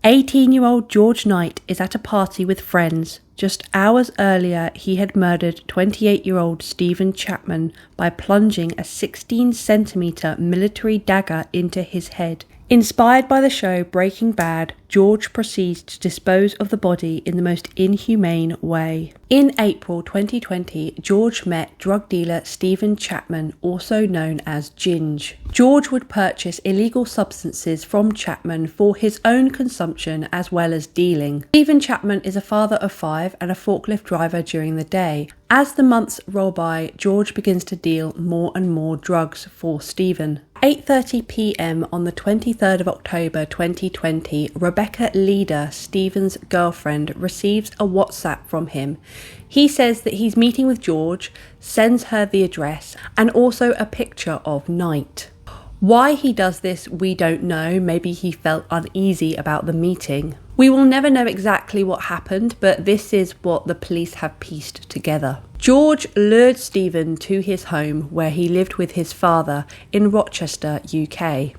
18-year-old George Knight is at a party with friends. Just hours earlier, he had murdered 28-year-old Stephen Chapman by plunging a 16-centimetre military dagger into his head. Inspired by the show Breaking Bad, George proceeds to dispose of the body in the most inhumane way. In April 2020, George met drug dealer Stephen Chapman, also known as Ginge. George would purchase illegal substances from Chapman for his own consumption as well as dealing. Stephen Chapman is a father of 5 and a forklift driver during the day. As the months roll by, George begins to deal more and more drugs for Stephen. 8:30 p.m. on the 23rd of October 2020, Rebecca Leader, Stephen's girlfriend, receives a WhatsApp from him. He says that he's meeting with George, sends her the address, and also a picture of Knight. Why he does this, we don't know. Maybe he felt uneasy about the meeting. We will never know exactly what happened, but this is what the police have pieced together. George lured Stephen to his home where he lived with his father in Rochester, UK,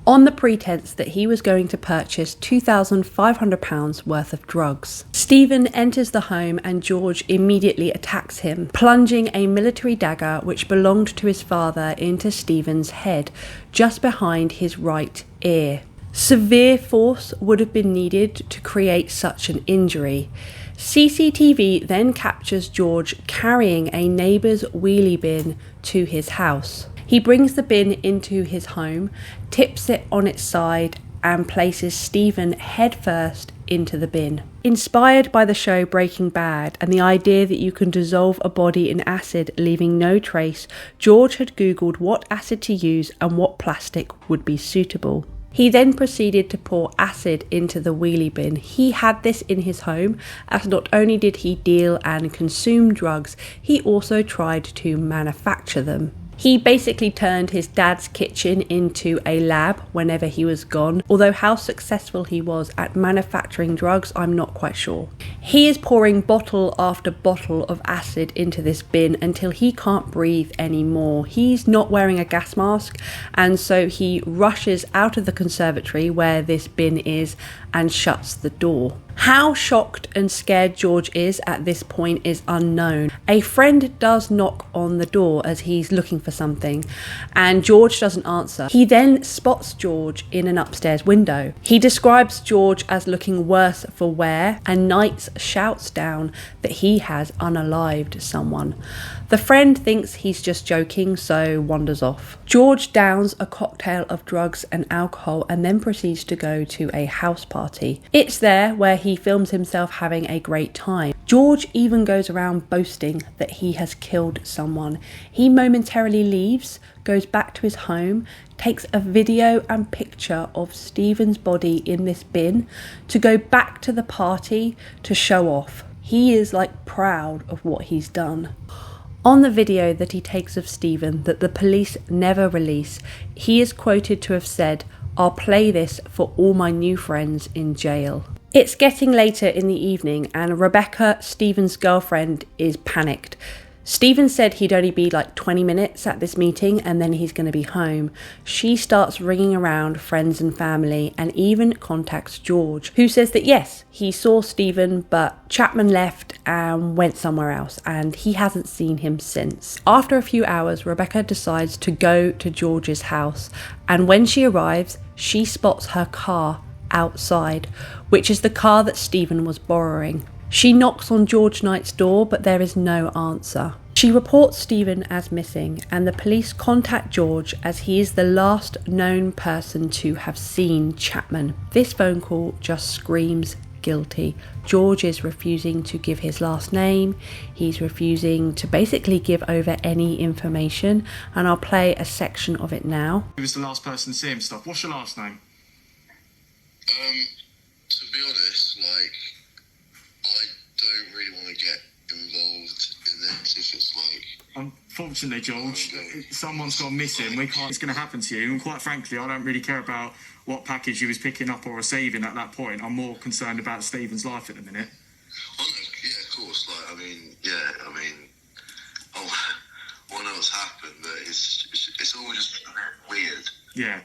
on the pretense that he was going to purchase £2,500 worth of drugs. Stephen enters the home and George immediately attacks him, plunging a military dagger which belonged to his father into Stephen's head, just behind his right ear. Severe force would have been needed to create such an injury. CCTV then captures George carrying a neighbour's wheelie bin to his house. He brings the bin into his home, tips it on its side, and places Stephen headfirst into the bin. Inspired by the show Breaking Bad and the idea that you can dissolve a body in acid leaving no trace, George had Googled what acid to use and what plastic would be suitable. He then proceeded to pour acid into the wheelie bin. He had this in his home, as not only did he deal and consume drugs, he also tried to manufacture them. He basically turned his dad's kitchen into a lab whenever he was gone, although how successful he was at manufacturing drugs, I'm not quite sure. He is pouring bottle after bottle of acid into this bin until he can't breathe anymore. He's not wearing a gas mask, and so he rushes out of the conservatory where this bin is and shuts the door. How shocked and scared George is at this point is unknown. A friend does knock on the door as he's looking for something, and George doesn't answer. He then spots George in an upstairs window. He describes George as looking worse for wear, and Knight shouts down that he has unalived someone. The friend thinks he's just joking, so wanders off. George downs a cocktail of drugs and alcohol and then proceeds to go to a house party. It's there where he films himself having a great time. George even goes around boasting that he has killed someone. He momentarily leaves, goes back to his home, takes a video and picture of Stephen's body in this bin to go back to the party to show off. He is proud of what he's done. On the video that he takes of Stephen that the police never release, he is quoted to have said, "I'll play this for all my new friends in jail." It's getting later in the evening and Rebecca, Stephen's girlfriend, is panicked. Stephen said he'd only be 20 minutes at this meeting and then he's going to be home. She starts ringing around friends and family and even contacts George, who says that yes, he saw Stephen, but Chapman left and went somewhere else and he hasn't seen him since. After a few hours, Rebecca decides to go to George's house, and when she arrives, she spots her car outside, which is the car that Stephen was borrowing. She knocks on George Knight's door, but there is no answer. She reports Stephen as missing, and the police contact George as he is the last known person to have seen Chapman. This phone call just screams guilty. George is refusing to give his last name. He's refusing to basically give over any information, and I'll play a section of it now. Who was the last person to see him? Stuff. What's your last name? To be honest, I don't really want to get involved in this if it's Unfortunately, George, someone's gone missing. It's going to happen to you. And quite frankly, I don't really care about what package you was picking up or receiving at that point. I'm more concerned about Stephen's life at the minute. Oh, no, yeah, of course. What want to know what's happened, but it's all just a bit weird. Yeah,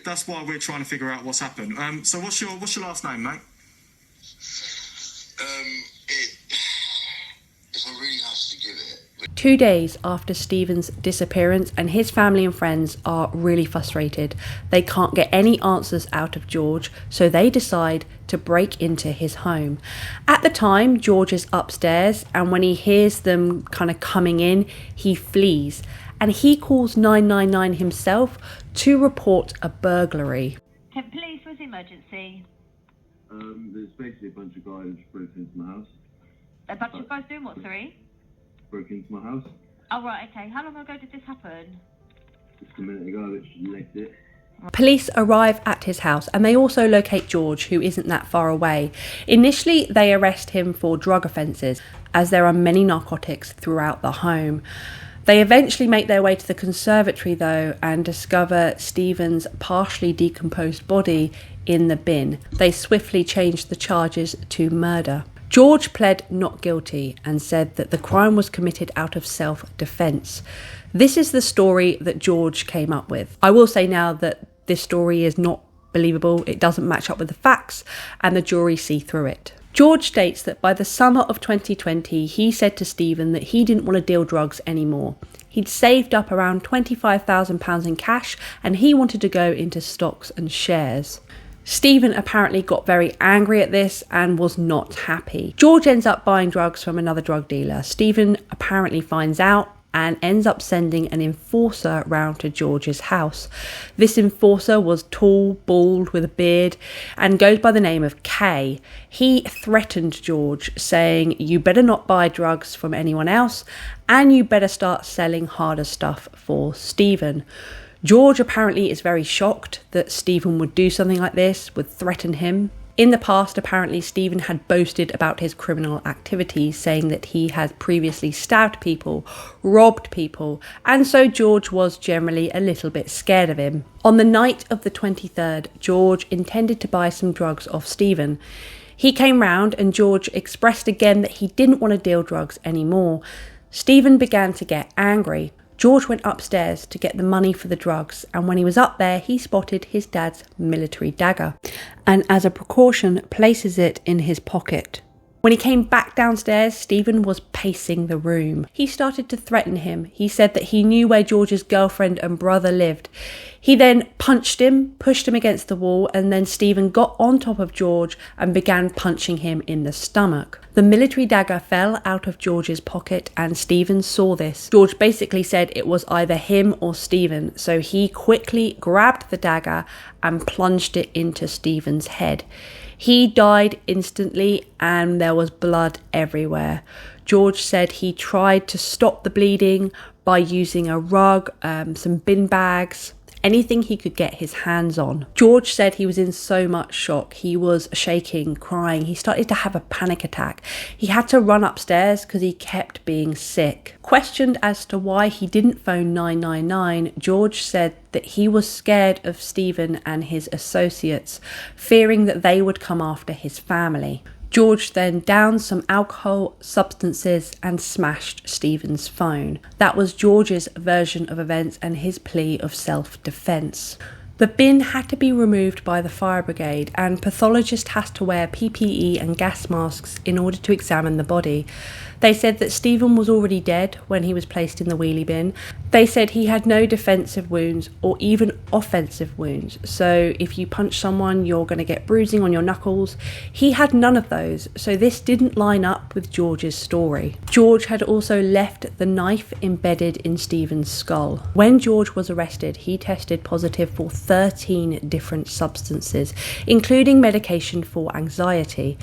that's why we're trying to figure out what's happened. So what's your last name, mate? If I really have to give it. 2 days after Stephen's disappearance, and his family and friends are really frustrated. They can't get any answers out of George, so they decide to break into his home. At the time, George is upstairs, and when he hears them kind of coming in, he flees. And he calls 999 himself to report a burglary. Kent Police, what's the emergency? There's basically a bunch of guys broke into my house. A bunch of guys doing what, sorry? Broke into my house. Oh, right, okay. How long ago did this happen? Just a minute ago, I literally legged it. Police arrive at his house and they also locate George, who isn't that far away. Initially, they arrest him for drug offences, as there are many narcotics throughout the home. They eventually make their way to the conservatory, though, and discover Stephen's partially decomposed body in the bin. They swiftly change the charges to murder. George pled not guilty and said that the crime was committed out of self-defence. This is the story that George came up with. I will say now that this story is not believable. It doesn't match up with the facts, and the jury see through it. George states that by the summer of 2020, he said to Stephen that he didn't want to deal drugs anymore. He'd saved up around £25,000 in cash and he wanted to go into stocks and shares. Stephen apparently got very angry at this and was not happy. George ends up buying drugs from another drug dealer. Stephen apparently finds out and ends up sending an enforcer round to George's house. This enforcer was tall, bald, with a beard, and goes by the name of Kay. He threatened George, saying, "You better not buy drugs from anyone else, and you better start selling harder stuff for Stephen." George apparently is very shocked that Stephen would do something like this, would threaten him. In the past, apparently, Stephen had boasted about his criminal activities, saying that he had previously stabbed people, robbed people, and so George was generally a little bit scared of him. On the night of the 23rd, George intended to buy some drugs off Stephen. He came round and George expressed again that he didn't want to deal drugs anymore. Stephen began to get angry. George went upstairs to get the money for the drugs, and when he was up there, he spotted his dad's military dagger, and as a precaution, places it in his pocket. When he came back downstairs, Stephen was pacing the room. He started to threaten him. He said that he knew where George's girlfriend and brother lived. He then punched him, pushed him against the wall, and then Stephen got on top of George and began punching him in the stomach. The military dagger fell out of George's pocket and Stephen saw this. George basically said it was either him or Stephen, so he quickly grabbed the dagger and plunged it into Stephen's head. He died instantly and there was blood everywhere. George said he tried to stop the bleeding by using a rug, some bin bags, anything he could get his hands on. George said he was in so much shock. He was shaking, crying. He started to have a panic attack. He had to run upstairs because he kept being sick. Questioned as to why he didn't phone 999, George said that he was scared of Stephen and his associates, fearing that they would come after his family. George then downed some alcohol, substances and smashed Stephen's phone. That was George's version of events and his plea of self-defence. The bin had to be removed by the fire brigade and pathologist has to wear PPE and gas masks in order to examine the body. They said that Stephen was already dead when he was placed in the wheelie bin. They said he had no defensive wounds or even offensive wounds. So if you punch someone, you're going to get bruising on your knuckles. He had none of those, so this didn't line up with George's story. George had also left the knife embedded in Stephen's skull. When George was arrested, he tested positive for 13 different substances, including medication for anxiety.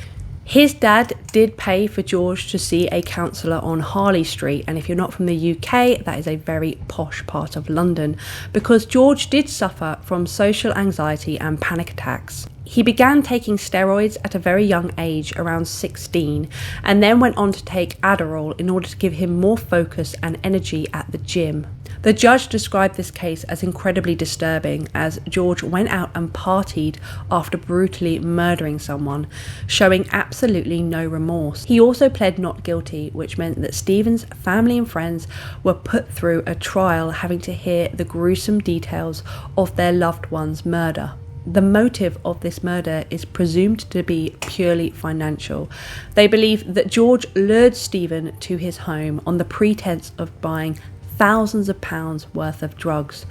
His dad did pay for George to see a counsellor on Harley Street, and if you're not from the UK, that is a very posh part of London, because George did suffer from social anxiety and panic attacks. He began taking steroids at a very young age, around 16, and then went on to take Adderall in order to give him more focus and energy at the gym. The judge described this case as incredibly disturbing, as George went out and partied after brutally murdering someone, showing absolutely no remorse. He also pled not guilty, which meant that Stephen's family and friends were put through a trial having to hear the gruesome details of their loved one's murder. The motive of this murder is presumed to be purely financial. They believe that George lured Stephen to his home on the pretense of buying thousands of pounds worth of drugs.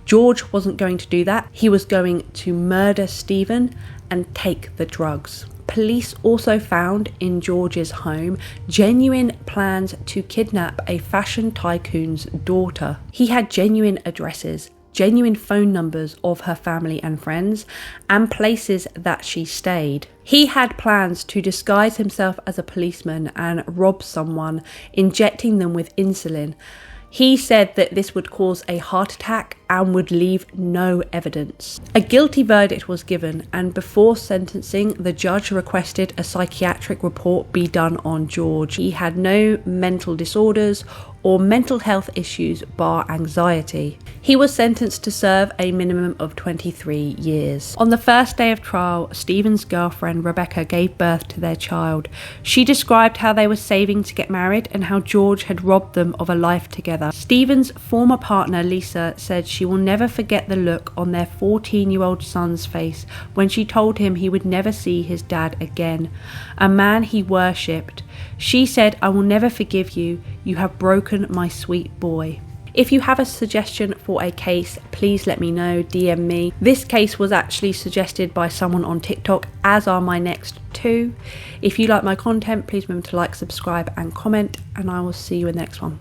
George wasn't going to do that. He was going to murder Stephen and take the drugs. Police also found in George's home genuine plans to kidnap a fashion tycoon's daughter. He had genuine addresses, genuine phone numbers of her family and friends, and places that she stayed. He had plans to disguise himself as a policeman and rob someone, injecting them with insulin. He said that this would cause a heart attack and would leave no evidence. A guilty verdict was given, and before sentencing, the judge requested a psychiatric report be done on George. He had no mental disorders or mental health issues bar anxiety. He was sentenced to serve a minimum of 23 years. On the first day of trial, Stephen's girlfriend Rebecca gave birth to their child. She described how they were saving to get married and how George had robbed them of a life together. Stephen's former partner Lisa said she will never forget the look on their 14-year-old son's face when she told him he would never see his dad again, a man he worshipped. She said, "I will never forgive you. You have broken my sweet boy." If you have a suggestion for a case, please let me know, DM me. This case was actually suggested by someone on TikTok, as are my next two. If you like my content, please remember to like, subscribe and comment, and I will see you in the next one.